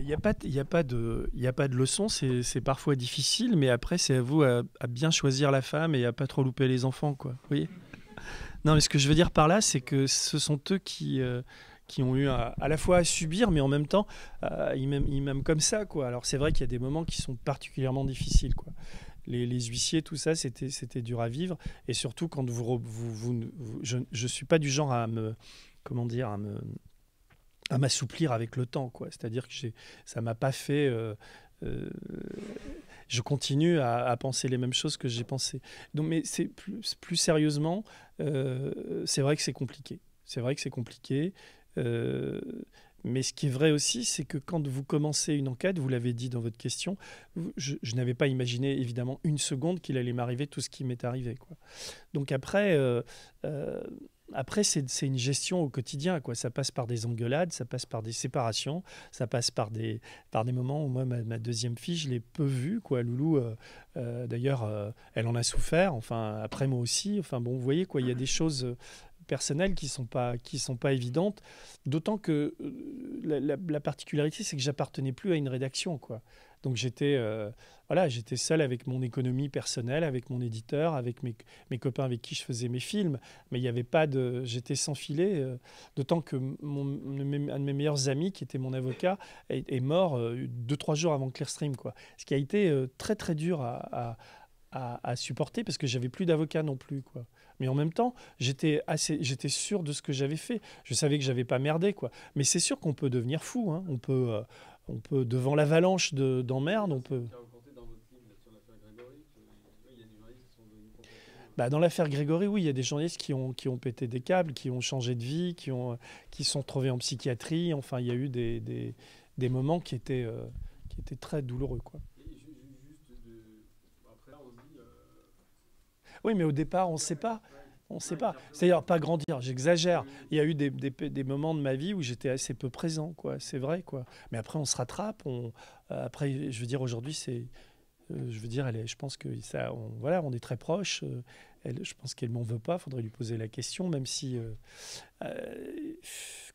Il n'y a pas, il y a pas de, il y a pas de leçon, c'est parfois difficile, mais après, c'est à vous à bien choisir la femme et à pas trop louper les enfants, quoi. Vous voyez? Non, mais ce que je veux dire par là, c'est que ce sont eux qui ont eu à la fois à subir, mais en même temps, ils m'aiment comme ça, quoi. Alors, c'est vrai qu'il y a des moments qui sont particulièrement difficiles, quoi. Les huissiers, tout ça, c'était dur à vivre. Et surtout, quand je suis pas du genre à me, comment dire, à m'assouplir avec le temps, quoi. C'est-à-dire que ça m'a pas fait. Je continue à penser les mêmes choses que j'ai pensé. Donc, mais c'est plus sérieusement, c'est vrai que c'est compliqué. C'est vrai que c'est compliqué. Euh, mais ce qui est vrai aussi, c'est que quand vous commencez une enquête, vous l'avez dit dans votre question, je n'avais pas imaginé évidemment une seconde qu'il allait m'arriver tout ce qui m'est arrivé, quoi. Donc euh, après c'est une gestion au quotidien, quoi. Ça passe par des engueulades, ça passe par des séparations, ça passe par des moments où moi, ma deuxième fille, je l'ai peu vue, quoi. Loulou, d'ailleurs, elle en a souffert, enfin, après moi aussi. Enfin, bon, vous voyez, quoi, il y a des choses personnelles qui sont pas évidentes, d'autant que la particularité, c'est que j'appartenais plus à une rédaction, quoi. Donc voilà, j'étais seul avec mon économie personnelle, avec mon éditeur, avec mes copains avec qui je faisais mes films. Mais il n'y avait pas de, j'étais sans filet. D'autant que un de mes meilleurs amis, qui était mon avocat, est mort 2, 3 jours avant Clearstream, quoi. Ce qui a été très très dur à supporter parce que j'avais plus d'avocat non plus, quoi. Mais en même temps, j'étais sûr de ce que j'avais fait. Je savais que j'avais pas merdé, quoi. Mais c'est sûr qu'on peut devenir fou, hein. On peut devant l'avalanche d'emmerdes, on peut. Bah, dans l'affaire Grégory, oui, il y a des journalistes qui ont pété des câbles, qui ont changé de vie, qui sont retrouvés en psychiatrie. Enfin, il y a eu des moments qui étaient très douloureux, quoi. Oui, mais au départ, on ne sait pas. On ne sait pas. C'est-à-dire, pas grandir, j'exagère. Il y a eu des moments de ma vie où j'étais assez peu présent, quoi. C'est vrai, quoi. Mais après, on se rattrape. Après, je veux dire, aujourd'hui, je veux dire, je pense que ça, voilà, on est très proches. Je pense qu'elle m'en veut pas. Faudrait lui poser la question, même si, euh,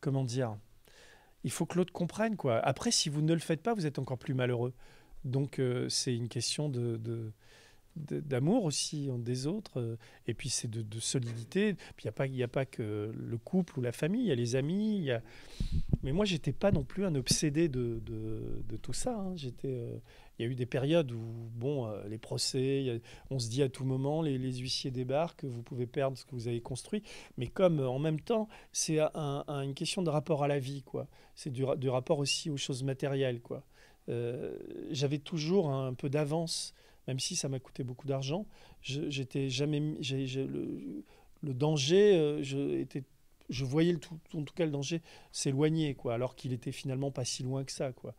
comment dire, il faut que l'autre comprenne, quoi. Après, si vous ne le faites pas, vous êtes encore plus malheureux. Donc, c'est une question d'amour aussi des autres, et puis c'est de solidité. Puis il y a pas que le couple ou la famille, il y a les amis. Mais moi, j'étais pas non plus un obsédé de tout ça, hein. Il y a eu des périodes où, bon, les procès, on se dit à tout moment, les huissiers débarquent, vous pouvez perdre ce que vous avez construit. Mais comme en même temps, c'est une question de rapport à la vie, quoi. C'est du rapport aussi aux choses matérielles, quoi. J'avais toujours un peu d'avance, même si ça m'a coûté beaucoup d'argent. J'étais jamais, le danger, je voyais en tout cas le danger s'éloigner, quoi, alors qu'il était finalement pas si loin que ça, quoi.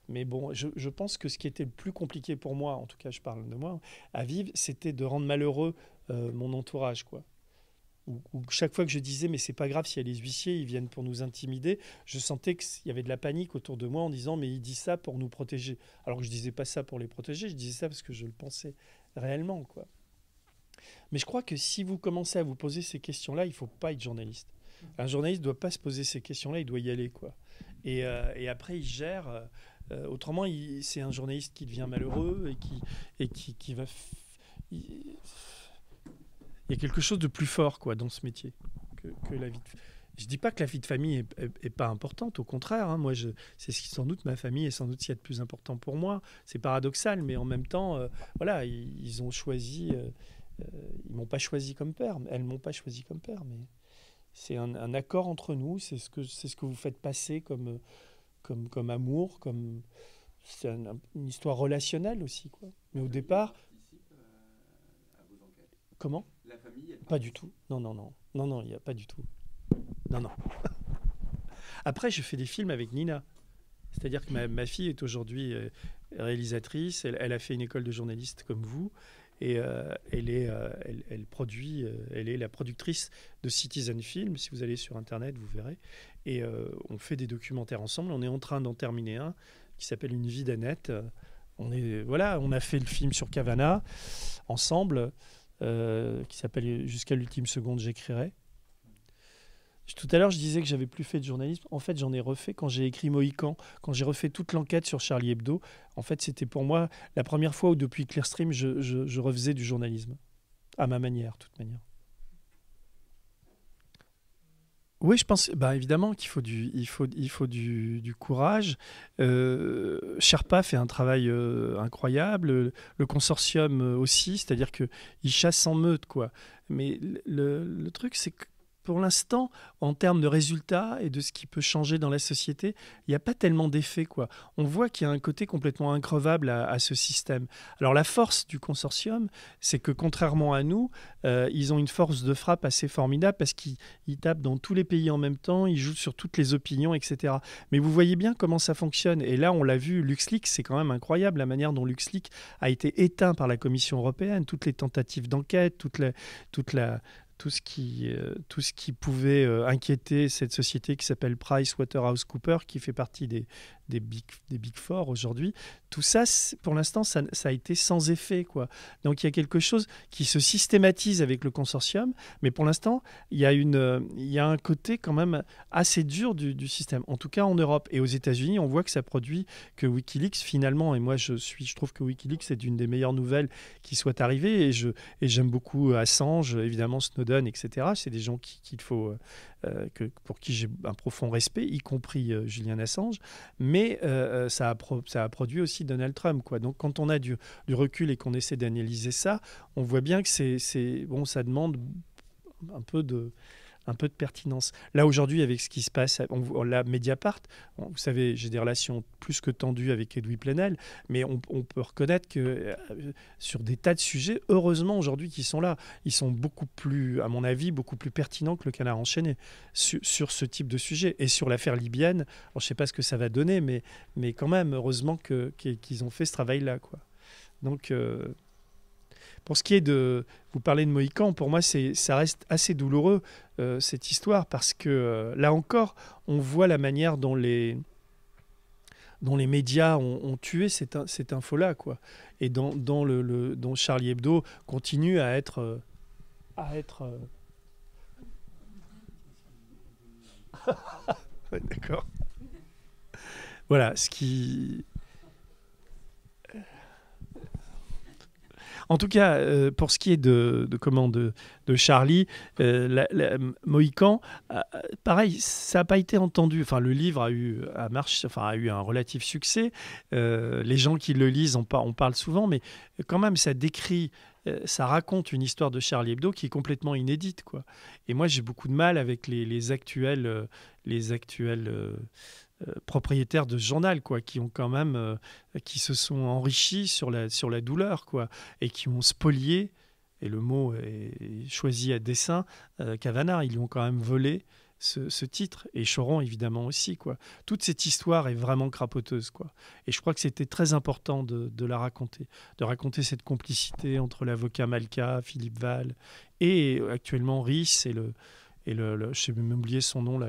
Mais bon, je pense que ce qui était le plus compliqué pour moi, en tout cas je parle de moi, à vivre, c'était de rendre malheureux mon entourage, quoi. Ou chaque fois que je disais, mais c'est pas grave s'il y a les huissiers, ils viennent pour nous intimider, je sentais qu'il y avait de la panique autour de moi en disant, mais il dit ça pour nous protéger. Alors que je disais pas ça pour les protéger, je disais ça parce que je le pensais réellement, quoi. Mais je crois que si vous commencez à vous poser ces questions-là, il faut pas être journaliste. Un journaliste ne doit pas se poser ces questions-là, il doit y aller, quoi. Et après, il gère. Autrement, c'est un journaliste qui devient malheureux qui va. Il y a quelque chose de plus fort, quoi, dans ce métier que la vie. Je dis pas que la vie de famille est pas importante, au contraire, hein. Moi, c'est sans doute ma famille est sans doute ce qu'il y a de plus important pour moi. C'est paradoxal, mais en même temps, voilà, ils ont choisi. Ils m'ont pas choisi comme père, elles m'ont pas choisi comme père, mais c'est un accord entre nous. C'est ce que vous faites passer comme amour, comme c'est une histoire relationnelle aussi, quoi. Mais au départ, comment? Pas du tout. Non, non, non, non, non, il y a pas du tout. Non, non. Après, je fais des films avec Nina. C'est-à-dire que ma fille est aujourd'hui réalisatrice. Elle a fait une école de journaliste comme vous. Et elle produit, elle est la productrice de Citizen Film. Si vous allez sur Internet, vous verrez. Et on fait des documentaires ensemble. On est en train d'en terminer un qui s'appelle Une vie d'Annette. Voilà, on a fait le film sur Cavana ensemble, qui s'appelle Jusqu'à l'ultime seconde, j'écrirai. Tout à l'heure, je disais que j'avais plus fait de journalisme. En fait, j'en ai refait quand j'ai écrit Mohican, quand j'ai refait toute l'enquête sur Charlie Hebdo. En fait, c'était pour moi la première fois où, depuis Clearstream, je refaisais du journalisme. À ma manière, de toute manière. Oui, je pense, bah, évidemment qu'il faut du courage. Sherpa fait un travail incroyable, le consortium aussi, c'est-à-dire qu'il chasse en meute, quoi. Mais le truc, c'est que pour l'instant, en termes de résultats et de ce qui peut changer dans la société, il n'y a pas tellement d'effet, quoi. On voit qu'il y a un côté complètement increvable à ce système. Alors la force du consortium, c'est que contrairement à nous, ils ont une force de frappe assez formidable parce qu'ils tapent dans tous les pays en même temps, ils jouent sur toutes les opinions, etc. Mais vous voyez bien comment ça fonctionne. Et là, on l'a vu, LuxLeaks, c'est quand même incroyable la manière dont LuxLeaks a été éteint par la Commission européenne, toutes les tentatives d'enquête, toute la, tout ce qui pouvait inquiéter cette société qui s'appelle PricewaterhouseCoopers, qui fait partie des Big Four aujourd'hui. Tout ça, pour l'instant, ça a été sans effet, quoi. Donc il y a quelque chose qui se systématise avec le consortium, mais pour l'instant, il y a un côté quand même assez dur du système, en tout cas en Europe. Et aux États-Unis, on voit que ça produit que Wikileaks, finalement, et moi je trouve que Wikileaks est une des meilleures nouvelles qui soit arrivée, et j'aime beaucoup Assange, évidemment Snowden, etc. C'est des gens qu'il faut... pour qui j'ai un profond respect, y compris Julian Assange, mais ça a produit aussi Donald Trump, quoi. Donc quand on a du recul et qu'on essaie d'analyser ça, on voit bien que bon, ça demande un peu de pertinence. Là, aujourd'hui, avec ce qui se passe, la Mediapart, vous savez, j'ai des relations plus que tendues avec Edoui Plenel, mais on peut reconnaître que sur des tas de sujets, heureusement aujourd'hui qu'ils sont là, ils sont beaucoup plus, à mon avis, beaucoup plus pertinents que le Canard enchaîné sur ce type de sujet. Et sur l'affaire libyenne, alors, je ne sais pas ce que ça va donner, mais quand même, heureusement qu'ils ont fait ce travail-là, quoi. Donc... pour ce qui est de... Vous parlez de Mohican, pour moi, ça reste assez douloureux, cette histoire, parce que, là encore, on voit la manière dont les médias ont tué cette info-là, quoi. Et dont Charlie Hebdo continue à être... Ouais, d'accord. Voilà, ce qui... En tout cas, pour ce qui est de Charlie, Mohican, pareil, ça n'a pas été entendu. Enfin, le livre a eu un relatif succès. Les gens qui le lisent, on parle souvent, mais quand même, ça décrit, ça raconte une histoire de Charlie Hebdo qui est complètement inédite, quoi. Et moi, j'ai beaucoup de mal avec les actuels propriétaires de ce journal, quoi, qui ont quand même qui se sont enrichis sur la douleur, quoi, et qui ont spolié, et le mot est choisi à dessein, Cavana. Ils lui ont quand même volé ce titre, et Choron évidemment aussi, quoi. Toute cette histoire est vraiment crapoteuse, quoi. Et je crois que c'était très important de la raconter, de raconter cette complicité entre l'avocat Malka, Philippe Val, et actuellement Rhys je sais même oublier son nom là.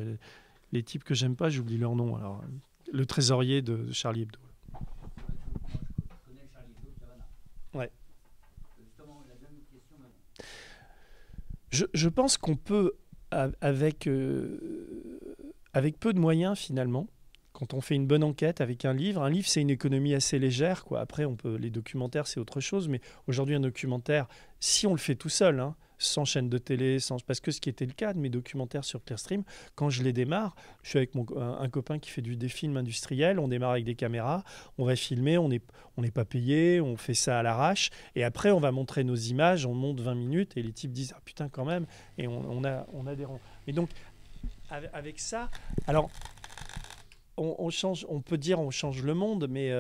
Les types que j'aime pas, j'oublie leur nom. Alors, le trésorier de Charlie Hebdo. Ouais. Je pense qu'on peut, avec peu de moyens finalement, quand on fait une bonne enquête avec un livre c'est une économie assez légère, quoi. Après, les documentaires, c'est autre chose, mais aujourd'hui, un documentaire, si on le fait tout seul, hein, sans chaîne de télé, parce que ce qui était le cas de mes documentaires sur Clearstream, quand je les démarre, je suis avec un copain qui fait des films industriels, on démarre avec des caméras, on va filmer, on n'est pas payé, on fait ça à l'arrache, et après on va montrer nos images, on monte 20 minutes, et les types disent « Ah putain quand même », et on a des ronds. Et donc, avec ça, alors, on peut dire on change le monde, mais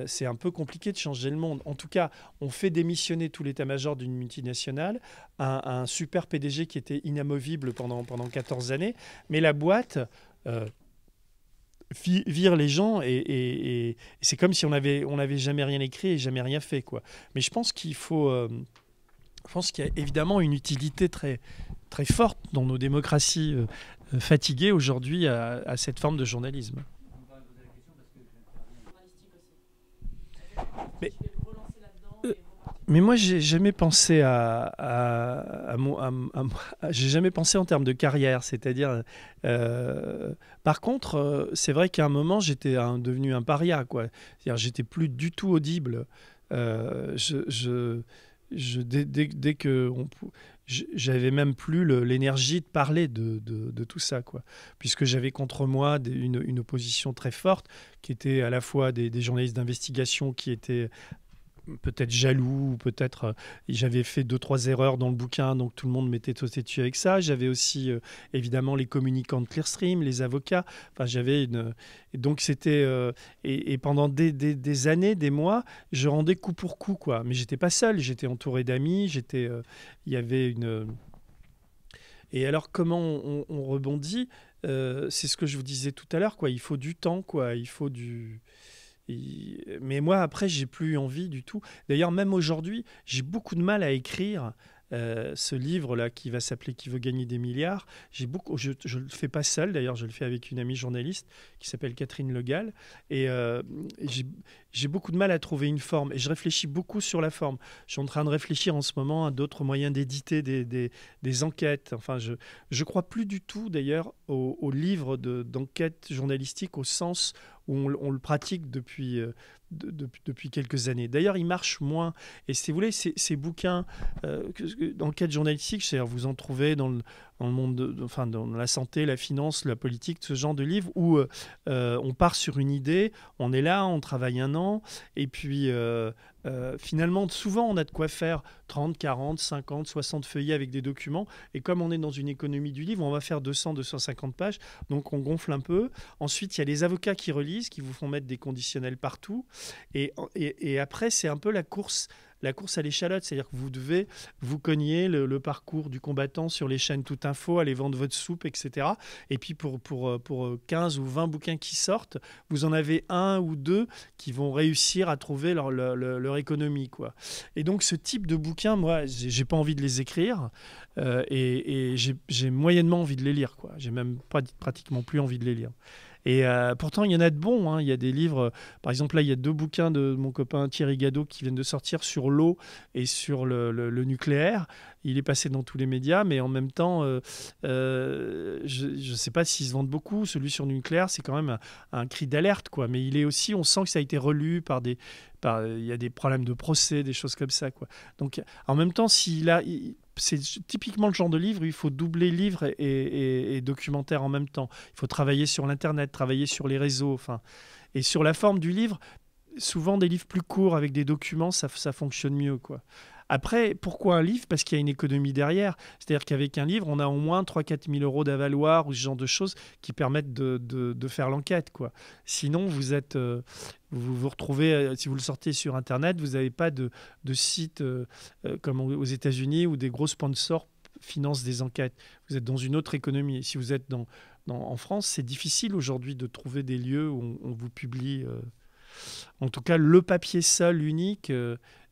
c'est un peu compliqué de changer le monde. En tout cas, on fait démissionner tout l'état-major d'une multinationale, un super PDG qui était inamovible pendant 14 années, mais la boîte vire les gens et c'est comme si on n'avait jamais rien écrit et jamais rien fait, quoi. Mais je pense qu'il y a évidemment une utilité très, très forte dans nos démocraties fatiguées aujourd'hui à cette forme de journalisme. Mais, Mais moi, j'ai jamais pensé j'ai jamais pensé en termes de carrière. C'est-à-dire, par contre, c'est vrai qu'à un moment, j'étais devenu un paria, quoi. C'est-à-dire, j'étais plus du tout audible. Euh, je, je, dès que j'avais même plus l'énergie de parler de tout ça, quoi. Puisque j'avais contre moi une opposition très forte, qui était à la fois des journalistes d'investigation qui étaient peut-être jaloux, ou peut-être j'avais fait deux, trois erreurs dans le bouquin, donc tout le monde m'était sauté dessus avec ça. J'avais aussi évidemment les communicants de Clearstream, les avocats. Enfin, j'avais une. Et donc c'était. Et pendant des années, des mois, je rendais coup pour coup, quoi. Mais j'étais pas seul, j'étais entouré d'amis, il y avait une. Et alors, comment on rebondit? C'est ce que je vous disais tout à l'heure, quoi. Il faut du temps, quoi. Il faut du. Mais moi, après, j'ai plus envie du tout. D'ailleurs, même aujourd'hui, j'ai beaucoup de mal à écrire ce livre-là qui va s'appeler Qui veut gagner des milliards. Je le fais pas seul, d'ailleurs, je le fais avec une amie journaliste qui s'appelle Catherine Le Gall. Et j'ai j'ai beaucoup de mal à trouver une forme. Et je réfléchis beaucoup sur la forme. Je suis en train de réfléchir en ce moment à d'autres moyens d'éditer des enquêtes. Enfin, je crois plus du tout, d'ailleurs, au livre d'enquête journalistique au sens où on le pratique depuis quelques années. D'ailleurs, il marche moins. Et si vous voulez, ces bouquins d'enquête journalistique, c'est-à-dire vous en trouvez dans le monde, enfin, dans la santé, la finance, la politique, ce genre de livre où on part sur une idée, on est là, on travaille un an, et puis finalement, souvent, on a de quoi faire 30, 40, 50, 60 feuillets avec des documents. Et comme on est dans une économie du livre, on va faire 200, 250 pages. Donc, on gonfle un peu. Ensuite, il y a les avocats qui relisent, qui vous font mettre des conditionnels partout. Et après, c'est un peu la course à l'échalote, c'est-à-dire que vous devez vous cogner le parcours du combattant sur les chaînes Tout Info, aller vendre votre soupe, etc. Et puis pour 15 ou 20 bouquins qui sortent, vous en avez un ou deux qui vont réussir à trouver leur économie, quoi. Et donc ce type de bouquins, moi, j'ai pas envie de les écrire et j'ai moyennement envie de les lire, quoi. J'ai même pas pratiquement plus envie de les lire. Et pourtant, il y en a de bons, hein. Il y a des livres, par exemple, là, il y a deux bouquins de mon copain Thierry Gadot qui viennent de sortir sur l'eau et sur le nucléaire. Il est passé dans tous les médias, mais en même temps, je ne sais pas s'ils se vendent beaucoup. Celui sur le nucléaire, c'est quand même un cri d'alerte, quoi. Mais il est aussi, on sent que ça a été relu il y a des problèmes de procès, des choses comme ça, quoi. Donc, en même temps, c'est typiquement le genre de livre où il faut doubler livre et documentaire en même temps. Il faut travailler sur l'Internet, travailler sur les réseaux. Enfin, et sur la forme du livre, souvent des livres plus courts avec des documents, ça fonctionne mieux, quoi. Après, pourquoi un livre? Parce qu'il y a une économie derrière. C'est-à-dire qu'avec un livre, on a au moins 3 000 à 4 000 euros d'avaloir ou ce genre de choses qui permettent de faire l'enquête, quoi. Sinon, vous vous retrouvez, si vous le sortez sur Internet, vous n'avez pas de site comme aux États-Unis où des gros sponsors financent des enquêtes. Vous êtes dans une autre économie. Et si vous êtes en France, c'est difficile aujourd'hui de trouver des lieux où on vous publie. En tout cas, le papier seul, unique,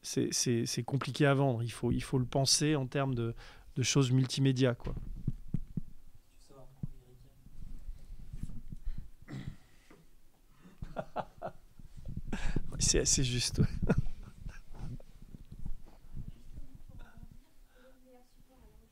c'est compliqué à vendre. Il faut le penser en termes de choses multimédia, quoi. C'est assez juste. Ouais.